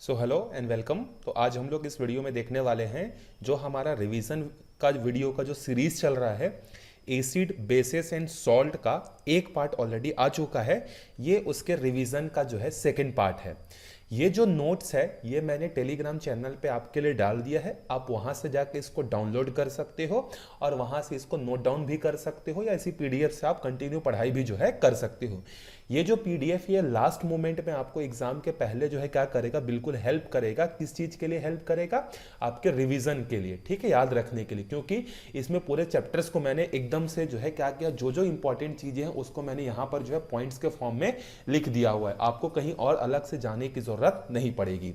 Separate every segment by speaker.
Speaker 1: So hello and welcome. तो आज हम लोग इस वीडियो में देखने वाले हैं जो हमारा रिवीजन का वीडियो का जो सीरीज चल रहा है एसिड बेसिस एंड सॉल्ट का एक पार्ट ऑलरेडी आ चुका है। ये उसके रिवीजन का जो है सेकंड पार्ट है। ये जो नोट्स है ये मैंने टेलीग्राम चैनल पे आपके लिए डाल दिया है। आप वहां से जाके इसको डाउनलोड कर सकते हो और वहां से इसको नोट डाउन भी कर सकते हो या इसी पीडीएफ से आप कंटिन्यू पढ़ाई भी जो है कर सकते हो। ये जो पीडीएफ ये लास्ट मोमेंट में आपको एग्जाम के पहले जो है क्या करेगा, बिल्कुल हेल्प करेगा। किस चीज के लिए हेल्प करेगा? आपके रिवीजन के लिए, ठीक है, याद रखने के लिए। क्योंकि इसमें पूरे चैप्टर्स को मैंने एकदम से जो है क्या किया, जो जो इंपॉर्टेंट चीजें हैं उसको मैंने यहाँ पर जो है पॉइंट्स के फॉर्म में लिख दिया हुआ है। आपको कहीं और अलग से जाने की जरूरत नहीं पड़ेगी।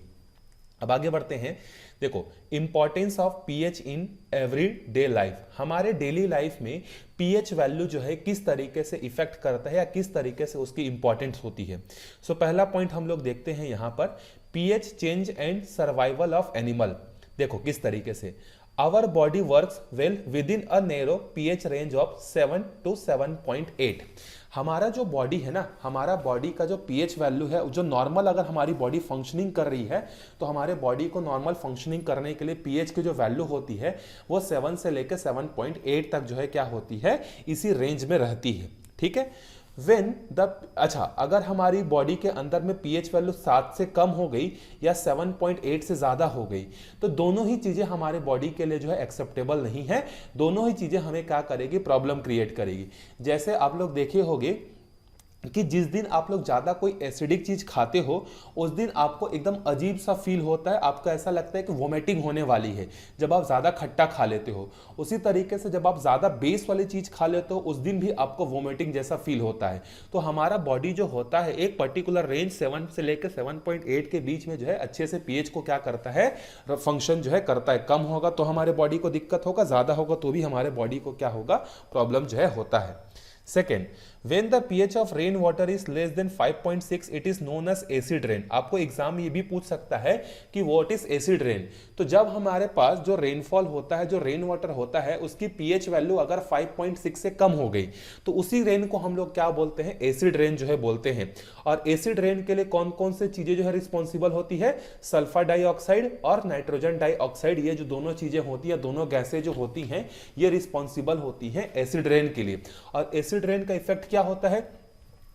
Speaker 1: अब आगे बढ़ते हैं। देखो, importance of pH in every day life. हमारे डेली लाइफ में पीएच वैल्यू जो है किस तरीके से इफेक्ट करता है या किस तरीके से उसकी इंपॉर्टेंस होती है। सो पहला पॉइंट हम लोग देखते हैं यहां पर, pH change and survival of animal. देखो किस तरीके से our body works well within a narrow pH range of 7 to 7.8। हमारा जो बॉडी है ना, हमारा बॉडी का जो पीएच वैल्यू है, जो नॉर्मल अगर हमारी बॉडी फंक्शनिंग कर रही है तो हमारे बॉडी को नॉर्मल फंक्शनिंग करने के लिए पीएच की जो वैल्यू होती है वो 7 से लेकर 7.8 तक जो है क्या होती है, इसी रेंज में रहती है। ठीक है। अच्छा, अगर हमारी बॉडी के अंदर में पीएच वैल्यू 7 से कम हो गई या 7.8 से ज्यादा हो गई तो दोनों ही चीजें हमारे बॉडी के लिए जो है एक्सेप्टेबल नहीं है। दोनों ही चीजें हमें क्या करेगी, प्रॉब्लम क्रिएट करेगी। जैसे आप लोग देखे होंगे कि जिस दिन आप लोग ज्यादा कोई एसिडिक चीज खाते हो उस दिन आपको एकदम अजीब सा फील होता है, आपको ऐसा लगता है कि वोमिटिंग होने वाली है जब आप ज्यादा खट्टा खा लेते हो। उसी तरीके से जब आप ज्यादा बेस वाली चीज खा लेते हो उस दिन भी आपको वोमिटिंग जैसा फील होता है। तो हमारा बॉडी जो होता है एक पर्टिकुलर रेंज 7 से लेकर 7.8 के बीच में जो है अच्छे से पीएच को क्या करता है, फंक्शन जो है करता है। कम होगा तो हमारे बॉडी को दिक्कत होगा, ज्यादा होगा तो भी हमारे बॉडी को क्या होगा, प्रॉब्लम जो है होता है। Second, when the pH of rain water is less than 5.6, it is known as acid rain। आपको एग्जाम ये भी पूछ सकता है कि what is acid rain। तो जब हमारे पास जो रेनफॉल होता है, जो रेन वाटर होता है, उसकी पीएच वैल्यू अगर 5.6 से कम हो गई तो उसी रेन को हम लोग क्या बोलते हैं, एसिड रेन जो है बोलते हैं। और एसिड रेन के लिए कौन कौन से चीजें जो है रिस्पॉन्सिबल होती है, सल्फर डाइऑक्साइड और नाइट्रोजन डाइऑक्साइड। ये जो दोनों चीजें होती है, दोनों गैसें जो होती हैं, ये रिस्पॉन्सिबल होती हैं एसिड रेन के लिए। और एसिड रेन का इफेक्ट क्या होता है,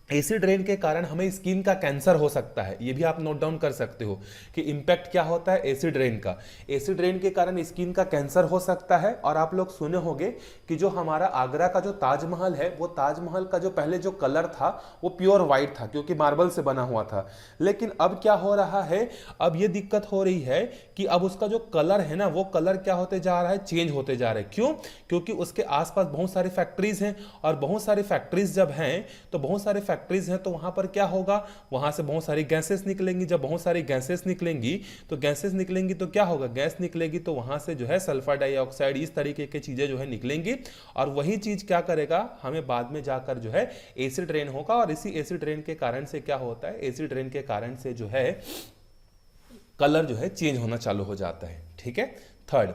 Speaker 1: एसिड रेन के कारण हमें स्किन का कैंसर हो सकता है। ये भी आप नोट डाउन कर सकते हो कि इंपैक्ट क्या होता है एसिड रेन का। एसिड रेन के कारण स्किन का कैंसर हो सकता है। और आप लोग सुने होंगे कि जो हमारा आगरा का जो ताजमहल है, वो ताजमहल का जो पहले जो कलर था वो प्योर व्हाइट था क्योंकि मार्बल से बना हुआ था। लेकिन अब क्या हो रहा है, अब ये दिक्कत हो रही है कि अब उसका जो कलर है ना, वो कलर क्या होते जा रहा है, चेंज होते जा रहा है। क्यों? क्योंकि उसके आसपास बहुत सारी फैक्ट्रीज हैं और बहुत सारी फैक्ट्रीज जब हैं तो बहुत सारे फैक्ट्रीज हैं तो वहां पर क्या होगा, वहां से बहुत सारी गैसेस निकलेंगी। जब बहुत सारी गैसेस निकलेंगी तो क्या होगा, गैस निकलेगी तो वहां से जो है सल्फर डाइऑक्साइड, इस तरीके की चीजें जो है निकलेंगी। और वही चीज क्या करेगा, हमें बाद में जाकर जो है एसिड रेन होगा। और इसी एसिड रेन के कारण से क्या होता है, एसिड रेन के कारण से जो है कलर जो है चेंज होना चालू हो जाता है। ठीक है। Third,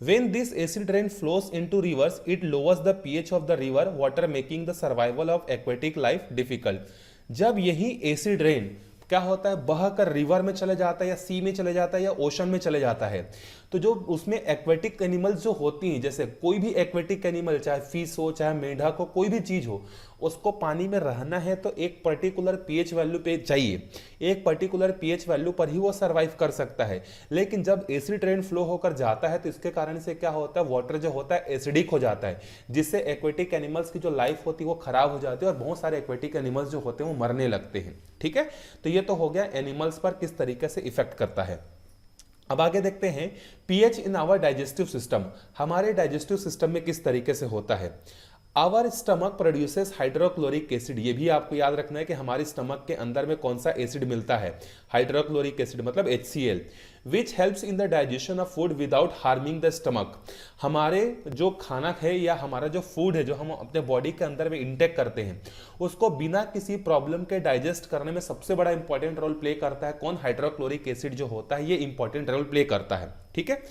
Speaker 1: when this acid rain flows into rivers, it lowers the pH of the river water, making the survival of aquatic life difficult। जब यही एसिड रेन क्या होता है, बहकर रिवर में चले जाता है या सी में चले जाता है या ओशन में चले जाता है, तो जो उसमें एक्वेटिक एनिमल्स जो होती हैं, जैसे कोई भी एक्वेटिक एनिमल, चाहे फिश हो चाहे मेंढक हो, कोई भी चीज हो, उसको पानी में रहना है तो एक पर्टिकुलर पीएच वैल्यू पे चाहिए। एक पर्टिकुलर पीएच वैल्यू पर ही वो सर्वाइव कर सकता है। लेकिन जब एसिड रेन फ्लो होकर जाता है तो इसके कारण से क्या होता है, वाटर जो होता है एसिडिक हो जाता है, जिससे एक्वेटिक एनिमल्स की जो लाइफ होती है वो खराब हो जाती है और बहुत सारे एक्वेटिक एनिमल्स जो होते हैं वो मरने लगते हैं। ठीक है। तो ये तो हो गया एनिमल्स पर किस तरीके से इफेक्ट करता है। अब आगे देखते हैं pH in our digestive system. हमारे डाइजेस्टिव सिस्टम में किस तरीके से होता है। Our stomach produces hydrochloric acid. ये भी आपको याद रखना है कि हमारे स्टमक के अंदर में कौन सा एसिड मिलता है, हाइड्रोक्लोरिक एसिड मतलब HCl, which helps in the digestion of food without harming the stomach. हमारे जो खाना है या हमारा जो फूड है जो हम अपने बॉडी के अंदर में इंटेक करते हैं उसको बिना किसी प्रॉब्लम के डाइजेस्ट करने में सबसे बड़ा इंपॉर्टेंट रोल प्ले करता है कौन, हाइड्रोक्लोरिक एसिड जो होता है, ये इंपॉर्टेंट रोल प्ले करता है। ठीक है।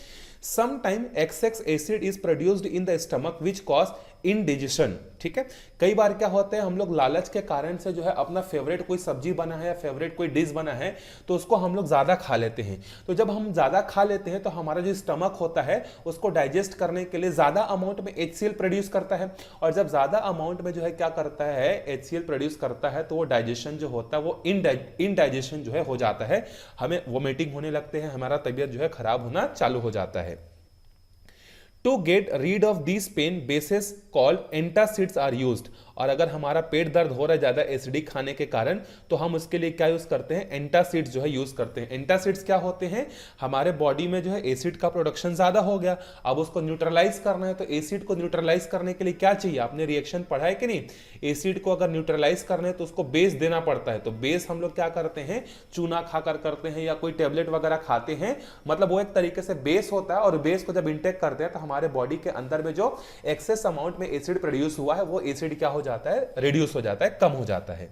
Speaker 1: Sometime excess acid is produced in the stomach which cause indigestion, ठीक है। कई बार क्या होता है, हम लोग लालच के कारण से जो है अपना फेवरेट कोई सब्जी बना है या फेवरेट कोई डिश बना है तो उसको हम लोग ज्यादा खा लेते हैं। तो जब हम ज्यादा खा लेते हैं तो हमारा जो स्टमक होता है उसको डाइजेस्ट करने के लिए ज्यादा अमाउंट में HCl प्रोड्यूस करता है, और जब ज्यादा अमाउंट में जो है क्या करता है, HCl प्रोड्यूस करता है, तो वो डाइजेशन जो होता है वो इनडाइजेशन जो है हो जाता है, हमें वोमिटिंग होने लगते हैं, हमारा तबीयत जो है खराब होना चालू हो जाता है। To get rid of this pain bases called antacids are used. और अगर हमारा पेट दर्द हो रहा है ज्यादा एसिडिक खाने के कारण तो हम उसके लिए क्या यूज करते हैं, एंटासिड्स जो है यूज करते हैं। एंटासिड्स क्या होते हैं, हमारे बॉडी में जो है एसिड का प्रोडक्शन ज्यादा हो गया, अब उसको न्यूट्रलाइज करना है, तो एसिड को न्यूट्रलाइज करने के लिए क्या चाहिए, आपने रिएक्शन पढ़ा है कि नहीं, एसिड को अगर न्यूट्रलाइज करना है तो उसको बेस देना पड़ता है। तो बेस हम लोग क्या करते हैं, चूना खाकर करते हैं या कोई टेबलेट वगैरह खाते हैं, मतलब वो एक तरीके से बेस होता है, और बेस को जब इंटेक करते हैं तो हमारे बॉडी के अंदर में जो एक्सेस अमाउंट में एसिड प्रोड्यूस हुआ है वो एसिड क्या हो जाता है, रिड्यूस हो जाता है, कम हो जाता है।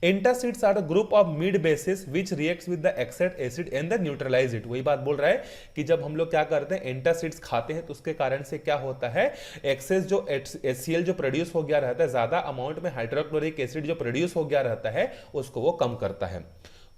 Speaker 1: Antacids are a group of mid bases which reacts with the excess acid and the neutralize it। वही बात बोल रहा है कि जब हम लोग क्या करते हैं, एंटासिड्स खाते हैं तो उसके कारण से क्या होता है, एक्सेस जो HCl जो प्रोड्यूस हो गया रहता है, ज्यादा अमाउंट में हाइड्रोक्लोरिक एसिड जो प्रोड्यूस हो गया रहता है उसको वो कम करता है।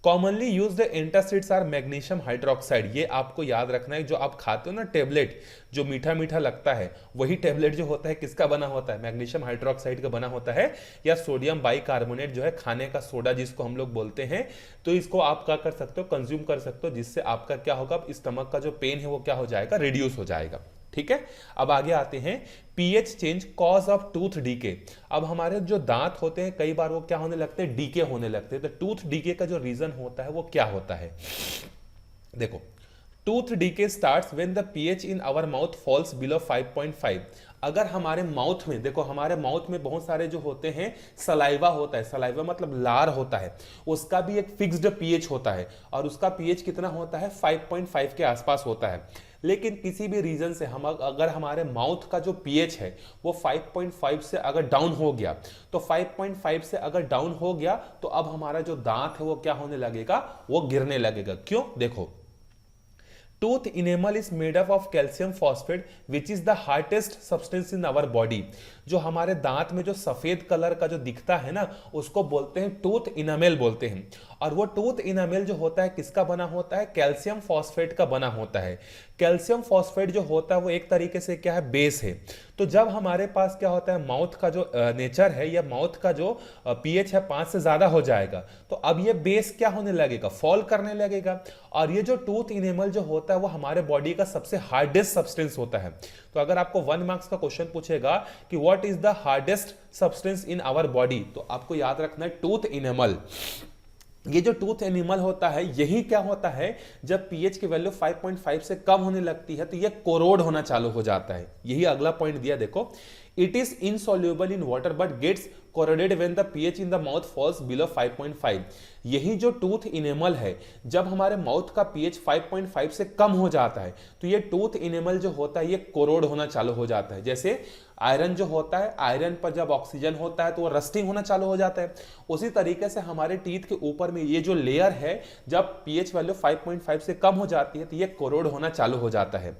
Speaker 1: Commonly used antacids are magnesium hydroxide. ये आपको याद रखना है, जो आप खाते हो ना टेबलेट, जो मीठा मीठा लगता है, वही टेबलेट जो होता है किसका बना होता है, मैग्नीशियम हाइड्रोक्साइड का बना होता है, या सोडियम बाइकार्बोनेट जो है खाने का सोडा जिसको हम लोग बोलते हैं। तो इसको आप क्या कर सकते हो, कंज्यूम कर सकते हो, जिससे आपका क्या होगा, स्टमक का जो पेन है वो क्या हो जाएगा, रिड्यूस हो जाएगा, ठीक है। अब आगे आते हैं, pH change cause of tooth decay. अब हमारे जो दांत होते हैं कई बार वो क्या होने लगते हैं, डीके होने लगते हैं। तो टूथ डीके का जो रीजन होता है वो क्या होता है, देखो, tooth decay starts when the pH in our mouth falls below 5.5। अगर हमारे माउथ में, देखो हमारे माउथ में बहुत सारे जो होते हैं सलाइवा होता है, सलाइवा मतलब लार होता है, उसका भी एक फिक्स्ड पीएच होता है, और उसका पीएच कितना होता है, 5.5 के आसपास होता है। लेकिन किसी भी रीजन से हम अगर हमारे माउथ का जो पीएच है वो 5.5 से अगर डाउन हो गया, तो 5.5 से अगर डाउन हो गया तो अब हमारा जो दांत है वो क्या होने लगेगा, वो गिरने लगेगा। क्यों, देखो, tooth enamel is made up of calcium phosphate which is the hardest substance in our body. जो हमारे दांत में जो सफेद कलर का जो दिखता है ना उसको बोलते हैं टूथ इनामेल बोलते हैं, और वो टूथ इनामेल जो होता है किसका बना होता है, कैल्शियम फॉस्फेट का बना होता है। कैल्शियम फॉस्फेट जो होता है वो एक तरीके से क्या है, बेस है। तो जब हमारे पास क्या होता है, माउथ का जो नेचर है या माउथ का जो पीएच है 5 से ज्यादा हो जाएगा, तो अब ये बेस क्या होने लगेगा, फॉल करने लगेगा। और ये जो टूथ इनेमल जो होता है वो हमारे बॉडी का सबसे हार्डेस्ट सब्सटेंस होता है। तो अगर आपको 1 मार्क्स का क्वेश्चन पूछेगा कि what is the hardest substance in our body, तो आपको याद रखना है टूथ इनेमल। ये जो टूथ एनिमल होता है यही क्या होता है, जब पीएच की वैल्यू 5.5 से कम होने लगती है तो ये कोरोड होना चालू हो जाता है। यही अगला पॉइंट दिया, देखो, it is insoluble in water but gets corroded when the pH in the mouth falls below 5.5। यही जो टूथ इनेमल है, जब हमारे माउथ का पीएच 5.5 से कम हो जाता है तो ये टूथ इनेमल जो होता है ये कोरोड होना चालू हो जाता है। जैसे आयरन जो होता है, आयरन पर जब ऑक्सीजन होता है तो वो रस्टिंग होना चालू हो जाता है, उसी तरीके से हमारे टीथ के ऊपर में ये जो लेयर है जब पीएच वैल्यू 5.5 से कम हो जाती है तो ये कोरोड होना चालू हो जाता है।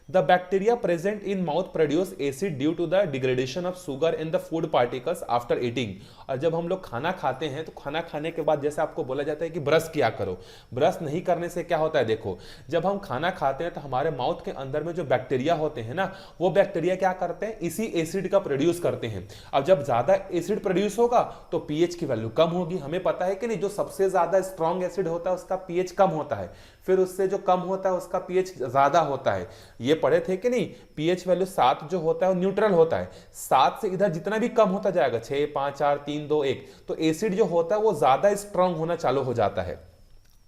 Speaker 1: The bacteria present in mouth produce acid due to the degradation of sugar in the food particles after eating। और जब हम लोग खाना खाते हैं तो खाना खाने के बाद जैसे आपको बोला जाता है कि ब्रश किया करो, ब्रश नहीं करने से क्या होता है, देखो, जब हम खाना खाते हैं तो हमारे माउथ के अंदर में जो बैक्टीरिया होते हैं ना, वो बैक्टीरिया क्या करते हैं, इसी एसिड का प्रोड्यूस करते हैं। अब जब ज्यादा एसिड प्रोड्यूस होगा तो पीएच की वैल्यू कम होगी। हमें पता है कि नहीं, जो सबसे ज्यादा स्ट्रॉन्ग एसिड होता है उसका पीएच कम होता है, फिर उससे जो कम होता है उसका पीएच ज्यादा होता है। ये पढ़े थे कि नहीं, पीएच वैल्यू 7 जो होता है वो न्यूट्रल होता है, 7 से इधर जितना भी कम होता जाएगा 6, 5, 4, 3, 2, 1, तो एसिड जो होता है वो ज्यादा स्ट्रांग होना चालू हो जाता है।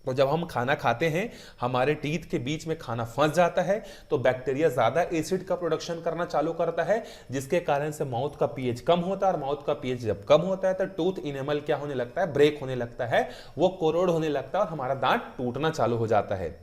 Speaker 1: तो जब हम खाना खाते हैं हमारे टीथ के बीच में खाना फंस जाता है तो बैक्टीरिया ज्यादा एसिड का प्रोडक्शन करना चालू करता है, जिसके कारण से माउथ का पीएच कम होता है, और माउथ का पीएच जब कम होता है तो टूथ इनेमल क्या होने लगता है, ब्रेक होने लगता है, वो कोरोड होने लगता है और हमारा दांत टूटना चालू हो जाता है।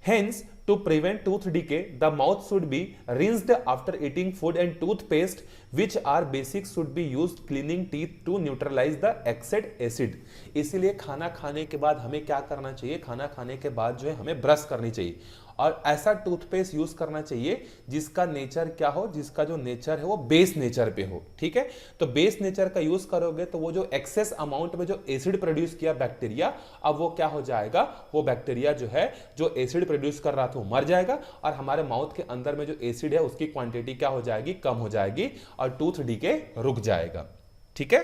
Speaker 1: Hence, to prevent tooth decay, the mouth should be rinsed after eating food, and toothpaste, which are basic, should be used cleaning teeth to neutralize the excess acid। इसीलिए खाना खाने के बाद हमें क्या करना चाहिए, खाना खाने के बाद जो है हमें ब्रश करनी चाहिए। और ऐसा टूथपेस्ट यूज करना चाहिए जिसका नेचर क्या हो, जिसका जो नेचर है वो बेस नेचर पे हो। ठीक है, तो बेस नेचर का यूज करोगे तो वो जो एक्सेस अमाउंट में जो एसिड प्रोड्यूस किया बैक्टीरिया, अब वो क्या हो जाएगा, वो बैक्टीरिया जो है जो एसिड प्रोड्यूस कर रहा था वो मर जाएगा और हमारे माउथ के अंदर में जो एसिड है उसकी क्वांटिटी क्या हो जाएगी, कम हो जाएगी और टूथ डीके रुक जाएगा। ठीक है,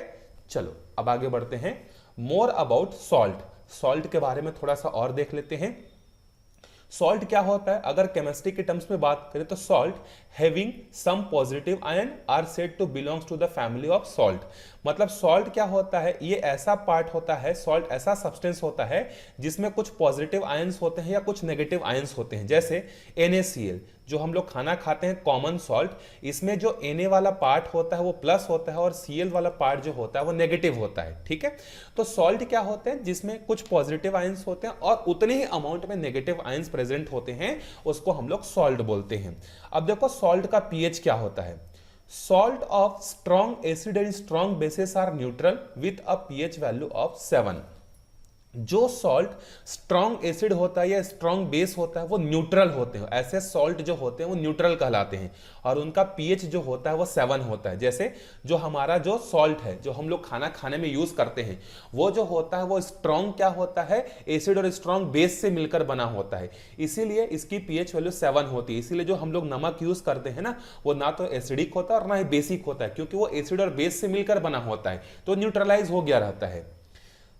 Speaker 1: चलो अब आगे बढ़ते हैं। मोर अबाउट सॉल्ट, सॉल्ट के बारे में थोड़ा सा और देख लेते हैं। सॉल्ट क्या होता है, अगर केमिस्ट्री के टर्म्स में बात करें तो salt having some positive ion are said to belongs to the family of salt. मतलब सॉल्ट क्या होता है, ये ऐसा पार्ट होता है, सॉल्ट ऐसा सब्सटेंस होता है जिसमें कुछ पॉजिटिव आयंस होते हैं या कुछ नेगेटिव आयंस होते हैं। जैसे NaCl जो हम लोग खाना खाते हैं कॉमन सॉल्ट, इसमें जो Na वाला पार्ट होता है वो प्लस होता है और Cl वाला पार्ट जो होता है वो नेगेटिव होता है। ठीक है, तो सॉल्ट क्या होते हैं, जिसमें कुछ पॉजिटिव आयंस होते हैं और उतने ही अमाउंट में नेगेटिव आयंस प्रेजेंट होते हैं, उसको हम लोग सॉल्ट बोलते हैं। अब देखो सॉल्ट का पीएच क्या होता है। Salt of strong acid and strong bases are neutral with a pH value of 7। जो सॉल्ट स्ट्रॉन्ग एसिड होता है या स्ट्रॉन्ग बेस होता है वो न्यूट्रल होते हैं। ऐसे सॉल्ट जो होते हैं वो न्यूट्रल कहलाते हैं और उनका पीएच जो होता है वो 7 होता है। जैसे जो हमारा जो सॉल्ट है जो हम लोग खाना खाने में यूज करते हैं वो जो होता है वो स्ट्रॉन्ग क्या होता है, एसिड और स्ट्रॉन्ग बेस से मिलकर बना होता है, इसीलिए इसकी पीएच वैल्यू 7 होती है। इसीलिए जो हम लोग नमक यूज करते हैं ना वो ना तो एसिडिक होता है और ना ही बेसिक होता है, क्योंकि वो एसिड और बेस से मिलकर बना होता है, तो न्यूट्रलाइज हो गया रहता है।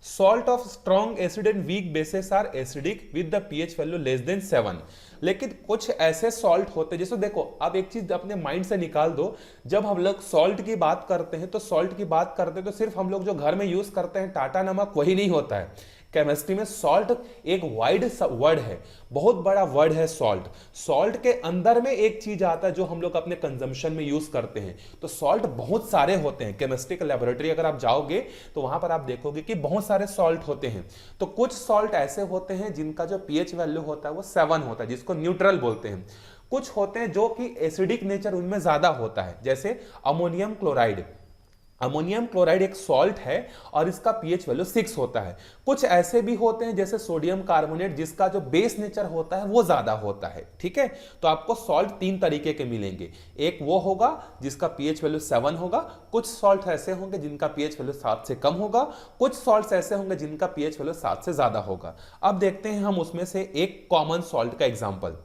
Speaker 1: Salt of strong acid and weak bases are acidic with the pH value less than 7। लेकिन कुछ ऐसे सॉल्ट होते हैं, जैसे देखो आप एक चीज अपने माइंड से निकाल दो, जब हम लोग सॉल्ट की बात करते हैं तो सॉल्ट की बात करते हैं तो सिर्फ हम लोग जो घर में यूज करते हैं टाटा नमक वही नहीं होता है। केमिस्ट्री में सॉल्ट एक वाइड वर्ड है, बहुत बड़ा वर्ड है सॉल्ट। सॉल्ट के अंदर में एक चीज आता है जो हम लोग अपने कंजम्पशन में यूज करते हैं, तो सॉल्ट बहुत सारे होते हैं। केमिस्ट्री का लेबोरेटरी अगर आप जाओगे तो वहां पर आप देखोगे कि बहुत सारे सॉल्ट होते हैं। तो कुछ सॉल्ट ऐसे होते हैं जिनका जो पीएच वैल्यू होता है वो 7 होता है, जिसको न्यूट्रल बोलते हैं। कुछ होते हैं जो कि एसिडिक नेचर उनमें ज्यादा होता है, जैसे अमोनियम क्लोराइड। अमोनियम क्लोराइड एक सॉल्ट है और इसका पीएच वैल्यू 6 होता है। कुछ ऐसे भी होते हैं जैसे सोडियम कार्बोनेट, जिसका जो बेस नेचर होता है वो ज्यादा होता है। ठीक है, तो आपको सॉल्ट 3 तरीके के मिलेंगे। एक वो होगा जिसका पीएच वैल्यू 7 होगा, कुछ सॉल्ट ऐसे होंगे जिनका पीएच वैल्यू 7 से कम होगा, कुछ सॉल्ट ऐसे होंगे जिनका पीएच वैल्यू 7 से ज्यादा होगा। अब देखते हैं हम उसमें से एक कॉमन सॉल्ट का एग्जाम्पल।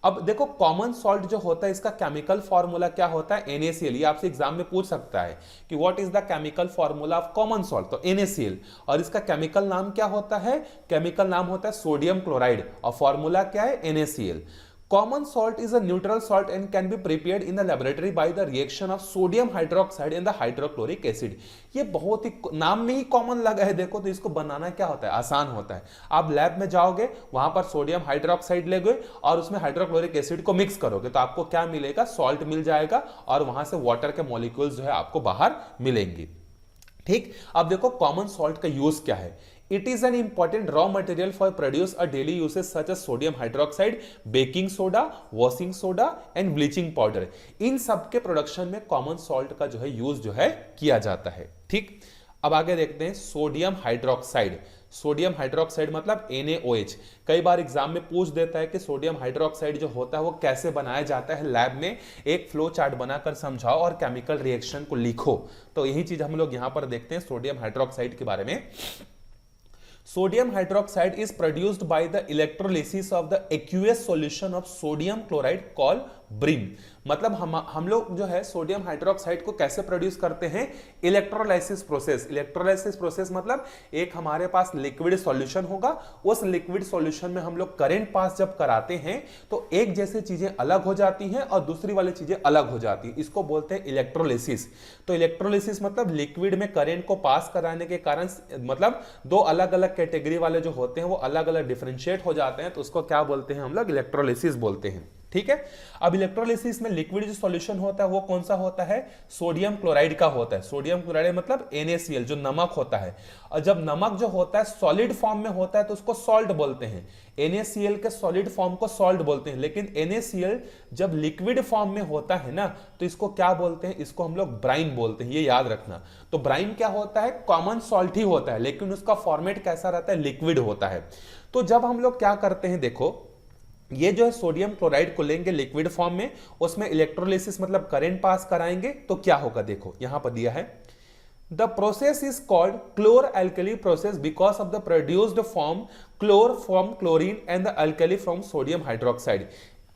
Speaker 1: अब देखो कॉमन सॉल्ट जो होता है इसका केमिकल फॉर्मूला क्या होता है, NaCl। ये आपसे एग्जाम में पूछ सकता है कि what is the chemical formula of common salt, तो NaCl। और इसका केमिकल नाम क्या होता है, केमिकल नाम होता है सोडियम क्लोराइड और फॉर्मूला क्या है, NaCl। Common salt is a neutral salt and can be prepared in the laboratory by the reaction of sodium hydroxide and the hydrochloric acid। ये बहुत ही नाम में ही कॉमन लगा है, देखो तो इसको बनाना क्या होता है, आसान होता है। आप लैब में जाओगे वहां पर सोडियम हाइड्रोक्साइड लेगे और उसमें हाइड्रोक्लोरिक एसिड को मिक्स करोगे तो आपको क्या मिलेगा, सॉल्ट मिल जाएगा और वहां से वाटर के मॉलिक्यूल्स जो है आपको बाहर मिलेंगे। ठीक, अब देखो कॉमन सॉल्ट का यूज क्या है। It is an important raw material for produce a daily uses such as sodium hydroxide, baking soda, washing soda and bleaching powder। इन सब के प्रोडक्शन में कॉमन सॉल्ट का जो है यूज जो है किया जाता है। ठीक, अब आगे देखते हैं सोडियम हाइड्रोक्साइड। सोडियम हाइड्रोक्साइड मतलब NaOH। कई बार एग्जाम में पूछ देता है कि सोडियम हाइड्रोक्साइड जो होता है वो कैसे बनाया जाता है, लैब में एक फ्लो चार्ट बनाकर समझाओ और केमिकल रिएक्शन को लिखो। तो यही चीज हम लोग यहां पर देखते हैं सोडियम हाइड्रोक्साइड के बारे में। Sodium hydroxide is produced by the electrolysis of the aqueous solution of sodium chloride called brim. मतलब हम लोग जो है सोडियम हाइड्रोक्साइड को कैसे प्रोड्यूस करते हैं, इलेक्ट्रोलाइसिस प्रोसेस। इलेक्ट्रोलाइसिस प्रोसेस मतलब एक हमारे पास लिक्विड सॉल्यूशन होगा, उस लिक्विड सॉल्यूशन में हम लोग करंट पास जब कराते हैं तो एक जैसी चीजें अलग हो जाती हैं और दूसरी वाली चीजें अलग हो जाती हैं, इसको बोलते हैं इलेक्ट्रोलाइसिस। तो इलेक्ट्रोलाइसिस मतलब लिक्विड में करंट को पास कराने के कारण मतलब दो अलग अलग कैटेगरी वाले जो होते हैं वो अलग अलग डिफरेंशिएट हो जाते हैं, तो उसको क्या बोलते हैं हम लोग, इलेक्ट्रोलाइसिस बोलते हैं। ठीक है, अब इलेक्ट्रोलाइसिस में लिक्विड जो सॉल्यूशन होता है वो कौन सा होता है, सोडियम क्लोराइड का होता है। सोडियम क्लोराइड मतलब NaCl जो नमक होता है, और जब नमक जो होता है सॉलिड फॉर्म में होता है तो उसको सॉल्ट बोलते हैं। NaCl के सॉलिड फॉर्म को सॉल्ट बोलते हैं, लेकिन NaCl जब लिक्विड फॉर्म में होता है ना तो इसको क्या बोलते हैं, इसको हम लोग ब्राइन बोलते हैं, ये याद रखना। तो ब्राइन क्या होता है, कॉमन सॉल्ट ही होता है, लेकिन उसका फॉर्मेट कैसा रहता है, लिक्विड होता है। तो जब हम लोग क्या करते हैं, देखो ये जो है सोडियम क्लोराइड को लेंगे लिक्विड फॉर्म में, उसमें इलेक्ट्रोलिसिस मतलब करंट पास कराएंगे तो क्या होगा, देखो यहां पर दिया है the process is called chlor alkali process because of the produced form chlor from chlorine and the alkali from sodium hydroxide.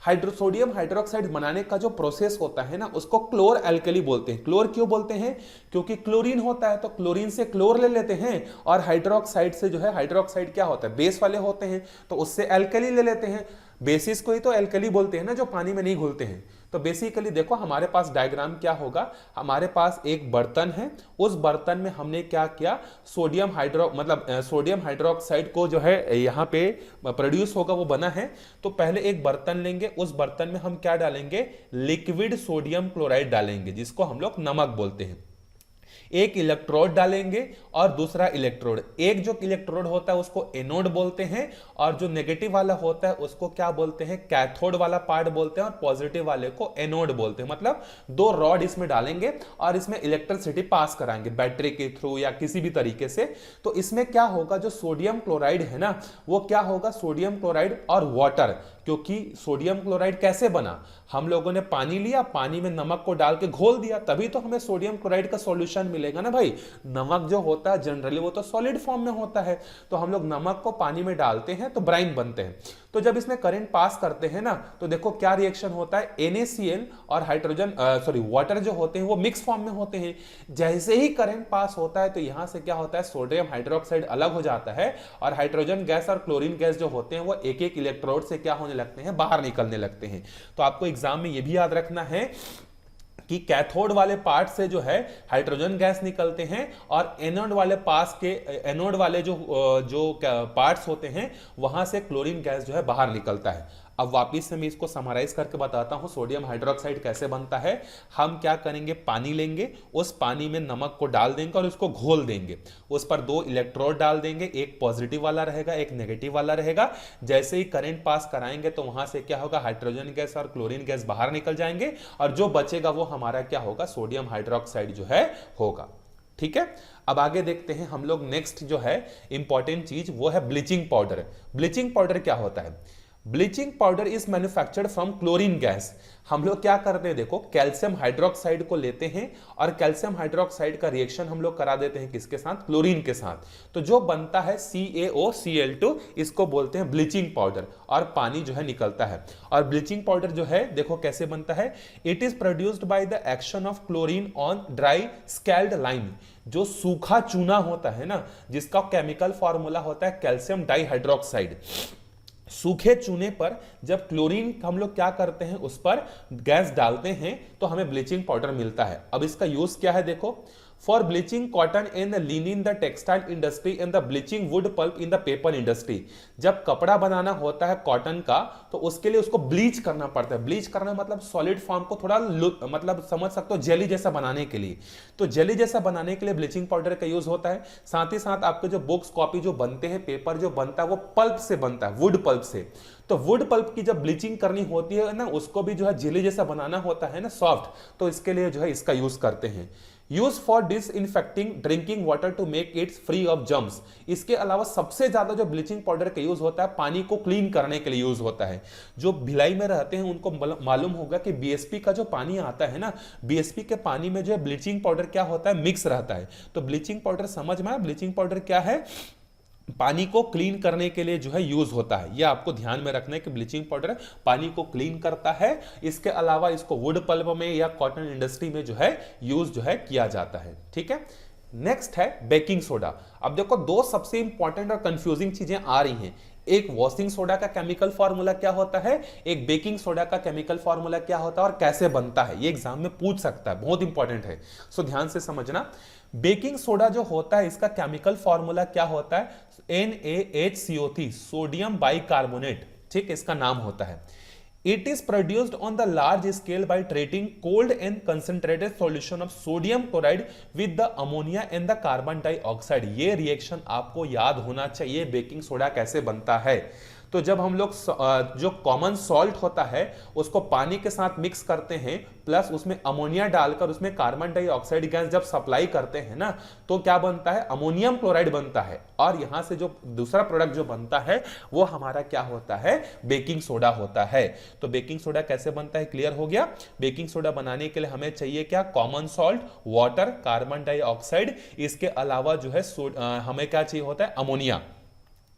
Speaker 1: Sodium hydroxide बनाने का जो प्रोसेस होता है ना उसको क्लोर अल्कली बोलते हैं। क्लोर क्यों बोलते हैं, क्योंकि क्लोरीन होता है तो क्लोरीन से क्लोर ले लेते हैं, और हाइड्रोक्साइड से जो है, हाइड्रोक्साइड क्या होता है, बेस वाले होते हैं, तो उससे अल्कली ले लेते हैं। बेसिस को ही तो अल्कली बोलते हैं ना, जो पानी में नहीं घुलते हैं। तो बेसिकली देखो हमारे पास डायग्राम क्या होगा, हमारे पास एक बर्तन है, उस बर्तन में हमने क्या किया, सोडियम हाइड्रोक्साइड को जो है यहाँ पे प्रोड्यूस होगा, वो बना है। तो पहले एक बर्तन लेंगे, उस बर्तन में हम क्या डालेंगे, लिक्विड सोडियम क्लोराइड डालेंगे, जिसको हम लोग नमक बोलते हैं। एक इलेक्ट्रोड डालेंगे और दूसरा इलेक्ट्रोड, एक जो इलेक्ट्रोड होता है उसको एनोड बोलते हैं, और जो नेगेटिव वाला होता है उसको क्या बोलते हैं, कैथोड वाला पार्ट बोलते हैं, और पॉजिटिव वाले को एनोड बोलते हैं। मतलब दो रॉड इसमें डालेंगे और इसमें इलेक्ट्रिसिटी पास कराएंगे बैटरी के थ्रू या किसी भी तरीके से। तो इसमें क्या होगा, जो सोडियम क्लोराइड है ना, वो क्या होगा, सोडियम क्लोराइड और वाटर, क्योंकि सोडियम क्लोराइड कैसे बना, हम लोगों ने पानी लिया, पानी में नमक को डाल के घोल दिया, तभी तो हमें सोडियम क्लोराइड का सॉल्यूशन मिलेगा ना भाई। नमक जो होता है जनरली वो तो सॉलिड फॉर्म में होता है, तो हम लोग नमक को पानी में डालते हैं तो ब्राइन बनते हैं। तो जब इसमें करंट पास करते हैं ना, तो देखो क्या रिएक्शन होता है, NaCl और वाटर जो होते हैं वो मिक्स फॉर्म में होते हैं। जैसे ही करंट पास होता है तो यहां से क्या होता है, सोडियम हाइड्रोक्साइड अलग हो जाता है, और हाइड्रोजन गैस और क्लोरीन गैस जो होते हैं वो एक एक इलेक्ट्रोड से क्या होने लगते हैं, बाहर निकलने लगते हैं। तो आपको एग्जाम में ये भी याद रखना है कि कैथोड वाले पार्ट से जो है हाइड्रोजन गैस निकलते हैं, और एनोड वाले जो पार्ट्स होते हैं वहां से क्लोरीन गैस जो है बाहर निकलता है। अब वापिस से मैं इसको समराइज करके बताता हूं सोडियम हाइड्रोक्साइड कैसे बनता है। हम क्या करेंगे, पानी लेंगे, उस पानी में नमक को डाल देंगे और उसको घोल देंगे, उस पर दो इलेक्ट्रोड डाल देंगे, एक पॉजिटिव वाला रहेगा, एक नेगेटिव वाला रहेगा। जैसे ही करंट पास कराएंगे तो वहां से क्या होगा, हाइड्रोजन गैस और क्लोरीन गैस बाहर निकल जाएंगे, और जो बचेगा वो हमारा क्या होगा, सोडियम हाइड्रोक्साइड जो है होगा। ठीक है, अब आगे देखते हैं हम लोग। नेक्स्ट जो है इंपॉर्टेंट चीज वो है ब्लीचिंग पाउडर। ब्लीचिंग पाउडर क्या होता है, bleaching powder is manufactured from chlorine gas. हम लोग क्या करते हैं, देखो कैल्शियम हाइड्रोक्साइड को लेते हैं, और कैल्शियम हाइड्रोक्साइड का रिएक्शन हम लोग करा देते हैं किसके साथ, क्लोरीन के साथ। तो जो बनता है CaOCl2, इसको बोलते हैं ब्लीचिंग पाउडर, और पानी जो है निकलता है। और ब्लीचिंग पाउडर जो है देखो कैसे बनता है, it is produced by the action of chlorine on dry scaled lime. जो सूखा चूना होता है ना, जिसका केमिकल फॉर्मूला होता है कैल्शियम डाइहाइड्रोक्साइड, सूखे चूने पर जब क्लोरीन हम लोग क्या करते हैं, उस पर गैस डालते हैं तो हमें ब्लीचिंग पाउडर मिलता है। अब इसका यूज क्या है, देखो for bleaching cotton in the linen the textile industry and the bleaching wood pulp in the paper industry. जब कपड़ा बनाना होता है कॉटन का तो उसके लिए उसको ब्लीच करना पड़ता है। ब्लीच करना मतलब सॉलिड फॉर्म को थोड़ा मतलब समझ सकते हो जेली जैसा बनाने के लिए। तो जेली जैसा बनाने के लिए ब्लीचिंग पाउडर का यूज होता है। साथ ही साथ आपके जो बुक्स कॉपी जो बनते हैं, पेपर जो बनता है वो पल्प से बनता है, वुड पल्प से। तो वुड पल्प की जब ब्लीचिंग करनी होती है ना, उसको भी जो है जेली जैसा बनाना होता है ना, सॉफ्ट, तो इसके लिए जो है इसका यूज करते हैं। Use for disinfecting drinking water to make it free of germs. इसके अलावा सबसे ज्यादा जो ब्लीचिंग पाउडर का यूज होता है पानी को क्लीन करने के लिए यूज होता है। जो भिलाई में रहते हैं उनको मालूम होगा कि बीएसपी का जो पानी आता है ना, बीएसपी के पानी में जो है ब्लीचिंग पाउडर क्या होता है, मिक्स रहता है। तो ब्लीचिंग पाउडर समझ में आया, ब्लीचिंग पाउडर क्या है, पानी को क्लीन करने के लिए जो है यूज होता है। ये आपको ध्यान में रखना है कि ब्लीचिंग पाउडर पानी को क्लीन करता है। इसके अलावा इसको वुड पल्प में या कॉटन इंडस्ट्री में जो है यूज जो है किया जाता है। ठीक है, नेक्स्ट है बेकिंग सोडा। अब देखो दो सबसे इंपॉर्टेंट और कंफ्यूजिंग चीजें आ रही हैं। एक वॉशिंग सोडा का केमिकल फॉर्मूला क्या होता है, एक बेकिंग सोडा का केमिकल फॉर्मूला क्या होता है और कैसे बनता है, ये एग्जाम में पूछ सकता है, बहुत इंपॉर्टेंट है। सो ध्यान से समझना। बेकिंग सोडा जो होता है इसका केमिकल फॉर्मूला क्या होता है, NaHCO3, सोडियम बाइकार्बोनेट। ठीक, इसका नाम होता है। It is produced on the large scale by treating cold and concentrated solution of sodium chloride with the ammonia and the carbon dioxide। ये रिएक्शन आपको याद होना चाहिए, बेकिंग सोडा कैसे बनता है। तो जब हम लोग जो कॉमन सॉल्ट होता है उसको पानी के साथ मिक्स करते हैं, प्लस उसमें अमोनिया डालकर उसमें कार्बन डाइऑक्साइड गैस जब सप्लाई करते हैं ना, तो क्या बनता है, अमोनियम क्लोराइड बनता है। और यहां से जो दूसरा प्रोडक्ट जो बनता है वो हमारा क्या होता है, बेकिंग सोडा होता है। तो बेकिंग सोडा कैसे बनता है, क्लियर हो गया। बेकिंग सोडा बनाने के लिए हमें चाहिए क्या, common salt, water, carbon dioxide, इसके अलावा जो है हमें क्या चाहिए होता है, अमोनिया।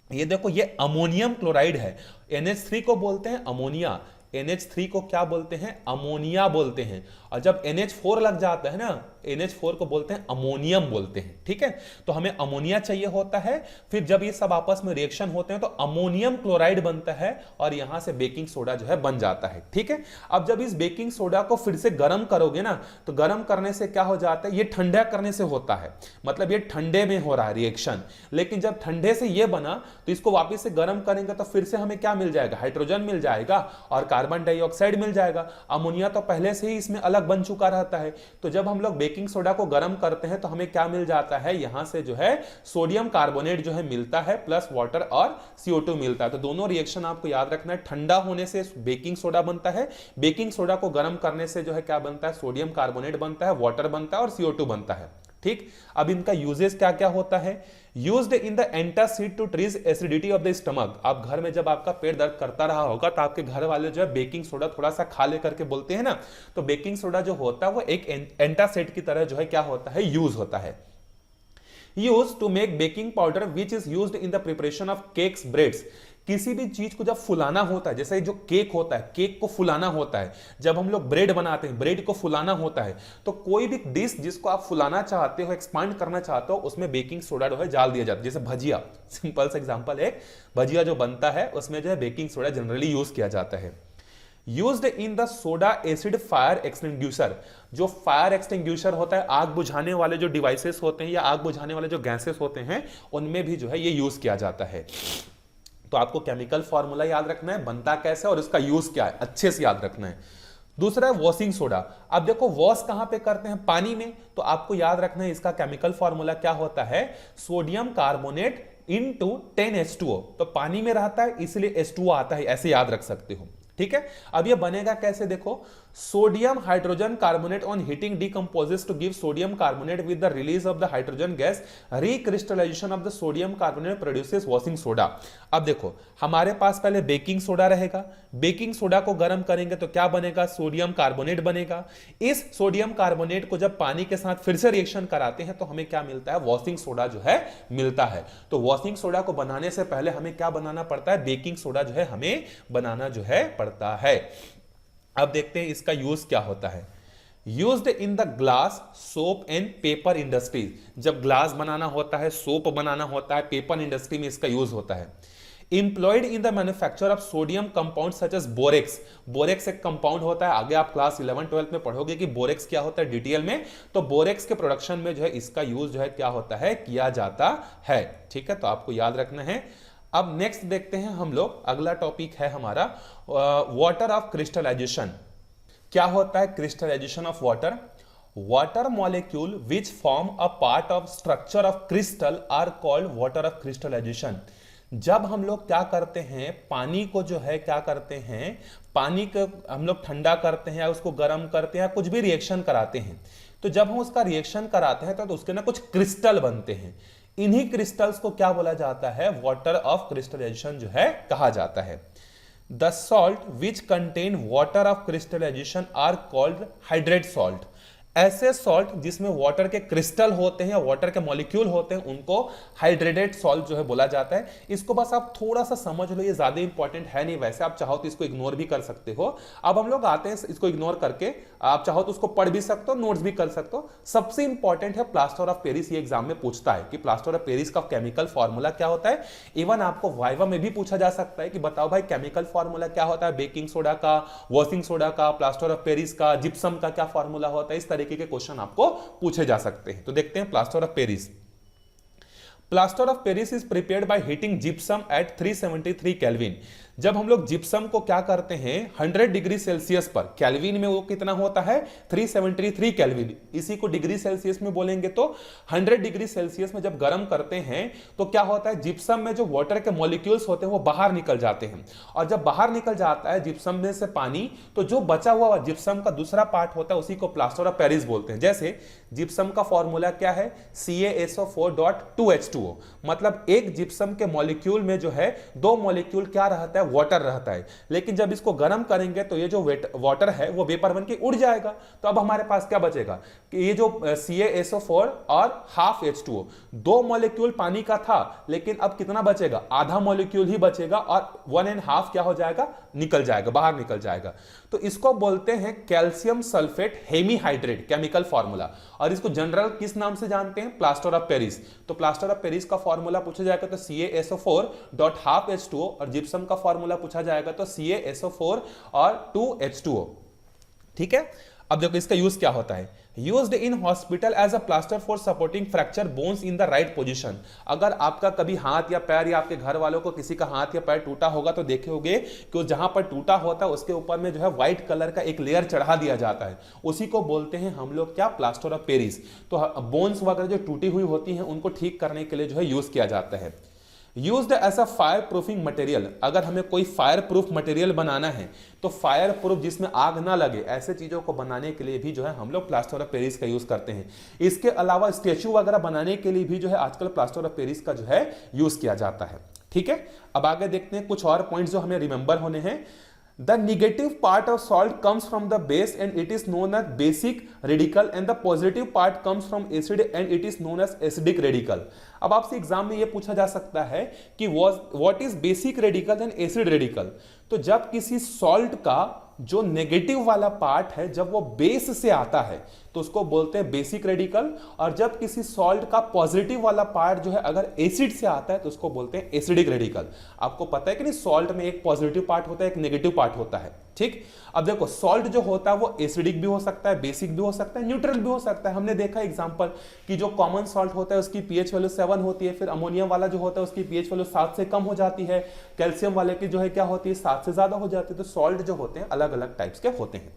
Speaker 1: ये देखो, ये अमोनियम क्लोराइड है। NH3 को बोलते हैं अमोनिया, NH3 को क्या बोलते हैं, अमोनिया बोलते हैं। और जब NH4 लग जाता है ना, NH4 को बोलते हैं अमोनियम बोलते हैं। ठीक है, तो हमें अमोनिया चाहिए होता है। फिर जब ये सब आपस में रिएक्शन होते हैं तो अमोनियम क्लोराइड बनता है और यहां से बेकिंग सोडा जो है बन जाता है। ठीक है, अब जब इस बेकिंग सोडा को फिर से गर्म करोगे ना, तो गर्म करने से क्या हो जाता है, ये ठंडा करने से होता है, मतलब ये ठंडे में हो रहा है रिएक्शन। लेकिन जब ठंडे से ये बना तो इसको वापस से गर्म करेंगे तो फिर से हमें क्या मिल जाएगा, हाइड्रोजन मिल जाएगा और कार्बन डाइऑक्साइड मिल जाएगा। अमोनिया तो पहले से ही इसमें अलग बन चुका रहता है। तो जब हम लोग बेकिंग सोडा को गर्म करते हैं तो हमें क्या मिल जाता है, यहां से जो है सोडियम कार्बोनेट जो है मिलता है, प्लस वाटर और CO2 मिलता है। तो दोनों रिएक्शन आपको याद रखना है, ठंडा होने से बेकिंग सोडा बनता है, बेकिंग सोडा को गर्म करने से जो है क्या बनता है, सोडियम कार्बोनेट बनता है, वाटर बनता है और CO2 बनता है। ठीक, अब इनका यूजेस क्या क्या होता है, used in the antacid to treat acidity of the stomach. आप घर में जब आपका पेट दर्द करता रहा होगा तो आपके घर वाले जो है बेकिंग सोडा थोड़ा सा खा ले करके बोलते हैं ना, तो बेकिंग सोडा जो होता है वो एक एंटासिड की तरह जो है क्या होता है, यूज होता है। Use to make baking powder which is used in the preparation of cakes, breads. किसी भी चीज को जब फुलाना होता है, जैसे जो केक होता है, केक को फुलाना होता है, जब हम लोग ब्रेड बनाते हैं, ब्रेड को फुलाना होता है, तो कोई भी डिश जिसको आप फुलाना चाहते हो, एक्सपांड करना चाहते हो, उसमें बेकिंग सोडा जो है डाल दिया जाता है। जैसे भजिया, सिंपल सा एग्जांपल है, भजिया जो बनता है उसमें जो है बेकिंग सोडा जनरली यूज किया जाता है। Used in the soda acid fire extinguisher. जो फायर एक्सटिंग्विशर होता है, आग बुझाने वाले जो डिवाइसेस होते हैं या आग बुझाने वाले जो गैसेस होते हैं, उनमें भी जो है ये यूज किया जाता है। तो आपको केमिकल फॉर्मूला याद रखना है, बनता कैसे और इसका यूज क्या है, अच्छे से याद रखना है। दूसरा है वॉशिंग सोडा। अब देखो वॉश कहां पे करते हैं, पानी में, तो आपको याद रखना है इसका केमिकल फॉर्मूला क्या होता है, सोडियम कार्बोनेट इनटू 10H2O। तो पानी में रहता है इसलिए H2O आता है, ऐसे याद रख सकते हो। ठीक है, अब ये बनेगा कैसे, देखो, sodium hydrogen carbonate on heating decomposes to give sodium carbonate with the release of the hydrogen gas, recrystallization of the sodium carbonate produces washing soda. अब देखो हमारे पास पहले बेकिंग सोडा रहेगा, बेकिंग सोडा को गर्म करेंगे तो क्या बनेगा, सोडियम कार्बोनेट बनेगा। इस सोडियम कार्बोनेट को जब पानी के साथ फिर से रिएक्शन कराते हैं तो हमें क्या मिलता है, वॉशिंग सोडा जो है मिलता है। तो वॉशिंग सोडा को बनाने से पहले हमें क्या बनाना पड़ता है, बेकिंग सोडा जो है हमें बनाना जो है पड़ता है। अब देखते हैं इसका यूज क्या होता है। Used in the glass, soap and paper industries. जब ग्लास बनाना होता है, सोप बनाना होता है, पेपर इंडस्ट्री में इसका यूज होता है। Employed in the manufacture of sodium compound such as borax. Borax एक कंपाउंड होता है, आगे आप क्लास 11-12 में पढ़ोगे कि बोरेक्स क्या होता है डिटेल में। तो बोरेक्स के प्रोडक्शन में जो है इसका यूज जो है क्या होता है, किया जाता है। ठीक है, तो आपको याद रखना है। अब नेक्स्ट देखते हैं हम लोग, अगला टॉपिक है हमारा वाटर ऑफ क्रिस्टलाइजेशन। क्या होता है crystallization of water, water molecule which form a part of structure of crystal are called water of crystallization. जब हम लोग क्या करते हैं, पानी को जो है क्या करते हैं, पानी को हम लोग ठंडा करते हैं या उसको गर्म करते हैं या कुछ भी रिएक्शन कराते हैं, तो जब हम उसका रिएक्शन कराते हैं तो उसके ना कुछ क्रिस्टल बनते हैं। इन्हीं क्रिस्टल्स को क्या बोला जाता है, वाटर ऑफ क्रिस्टलाइजेशन जो है कहा जाता है। The salt which contain water of crystallization are called hydrate salt. ऐसे सॉल्ट जिसमें वाटर के क्रिस्टल होते हैं या वाटर के मॉलिक्यूल होते हैं उनको हाइड्रेटेड सॉल्ट जो है बोला जाता है। इसको बस आप थोड़ा सा समझ लो, ये ज्यादा इंपॉर्टेंट है नहीं, वैसे आप चाहो तो इसको इग्नोर भी कर सकते हो। अब हम लोग आते हैं इसको इग्नोर करके, आप चाहो तो उसको पढ़ भी सकते हो, नोट्स भी कर सकते हो। सबसे इंपॉर्टेंट है प्लास्टर ऑफ पेरिस। ये एग्जाम में पूछता है कि प्लास्टर ऑफ पेरिस का केमिकल फॉर्मूला क्या होता है। इवन आपको वाइवा में भी पूछा जा सकता है कि बताओ भाई केमिकल फॉर्मूला क्या होता है, बेकिंग सोडा का, वॉशिंग सोडा का, प्लास्टर ऑफ पेरिस का, जिप्सम का क्या फॉर्मूला होता है। इस तरीके के क्वेश्चन आपको पूछे जा सकते हैं। तो देखते हैं plaster of Paris. Plaster of Paris is prepared by heating gypsum at 373 kelvin. जब हम लोग जिप्सम को क्या करते हैं 100 डिग्री सेल्सियस पर, केल्विन में वो कितना होता है 373 केल्विन, इसी को डिग्री सेल्सियस में बोलेंगे तो 100 डिग्री सेल्सियस में जब गर्म करते हैं तो क्या होता है, जिप्सम में जो वाटर के मॉलिक्यूल्स होते हैं वो बाहर निकल जाते हैं, और जब बाहर निकल जाता है जिप्सम में से पानी, तो जो बचा हुआ जिप्सम का दूसरा पार्ट होता है उसी को प्लास्टर ऑफ पेरिस बोलते हैं। जैसे जिप्सम का फॉर्मूला क्या है, CaSO4.2H2O, मतलब एक जिप्सम के मॉलिक्यूल में जो है दो मॉलिक्यूल क्या रहता है, वाटर रहता है, लेकिन जब इसको गर्म करेंगे तो ये जो वाटर है वो वेपर बन के उड़ जाएगा। तो अब हमारे पास क्या बचेगा कि ये जो CaSO4 और हाफ H2O, दो मॉलिक्यूल पानी का था, लेकिन अब कितना बचेगा, आधा मॉलिक्यूल ही बचेगा और 1.5 क्या हो जाएगा, निकल जाएगा, बाहर निकल जाएगा। तो इसको बोलते हैं calcium sulphate hemihydrate, chemical formula, और इसको जनरल किस नाम से जानते हैं, प्लास्टर ऑफ पेरिस। तो प्लास्टर ऑफ पेरिस का फॉर्मूला पूछा जाएगा तो CaSO4.12H2O, और जिप्सम का फॉर्मूला पूछा जाएगा तो CaSO4 और 2H2O। ठीक है, अब देखो इसका यूज क्या होता है, used in hospital as a plaster for supporting fracture bones in the right position. अगर आपका कभी हाथ या पैर या आपके घर वालों को किसी का हाथ या पैर टूटा होगा तो देखे होंगे कि जहां पर टूटा होता है उसके ऊपर में जो है व्हाइट कलर का एक लेयर चढ़ा दिया जाता है, उसी को बोलते हैं हम लोग क्या, प्लास्टर ऑफ पेरिस। तो बोन्स वगैरह जो टूटी हुई होती हैं उनको ठीक करने के लिए जो है यूज किया जाता है। Used as a fire proofing material, अगर हमें कोई फायर प्रूफ मटेरियल बनाना है तो फायर प्रूफ जिसमें आग ना लगे ऐसे चीजों को बनाने के लिए भी जो है हम लोग प्लास्टर ऑफ पेरिस का यूज करते हैं। इसके अलावा स्टेच्यू वगैरह बनाने के लिए भी जो है आजकल प्लास्टर ऑफ पेरिस का जो है यूज किया जाता है। ठीक है, अब आगे देखते हैं कुछ और पॉइंट्स जो हमें रिमेंबर होने हैं। The negative part of salt comes from the base and it is known as basic radical, and the positive part comes from acid and it is known as acidic radical. अब आपसे exam में यह पूछा जा सकता है कि what is basic radical and acid radical। तो जब किसी सॉल्ट का जो नेगेटिव वाला पार्ट है जब वो बेस से आता है तो उसको बोलते हैं बेसिक रेडिकल, और जब किसी सॉल्ट का पॉजिटिव वाला पार्ट जो है अगर एसिड से आता है तो उसको बोलते हैं एसिडिक रेडिकल। आपको पता है कि नहीं, सॉल्ट में एक पॉजिटिव पार्ट होता है, एक नेगेटिव पार्ट होता है। ठीक, अब देखो सॉल्ट जो होता है वो एसिडिक भी हो सकता है, बेसिक भी हो सकता है, न्यूट्रल भी हो सकता है। हमने देखा एग्जांपल कि जो कॉमन सॉल्ट होता है उसकी पीएच वैल्यू 7 होती है, फिर अमोनियम वाला जो होता है उसकी पीएच वैल्यू 7 से कम हो जाती है, कैल्शियम वाले की जो है क्या होती है 7 से ज्यादा हो जाती है। तो सॉल्ट जो होते हैं अलग अलग टाइप्स के होते हैं।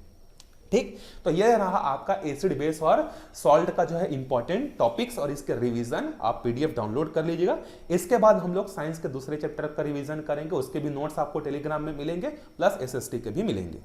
Speaker 1: ठीक, तो यह रहा आपका एसिड बेस और सॉल्ट का जो है इंपॉर्टेंट टॉपिक्स और इसके रिवीजन। आप पीडीएफ डाउनलोड कर लीजिएगा। इसके बाद हम लोग साइंस के दूसरे चैप्टर का रिवीजन करेंगे, उसके भी नोट्स आपको टेलीग्राम में मिलेंगे, प्लस एसएसटी के भी मिलेंगे।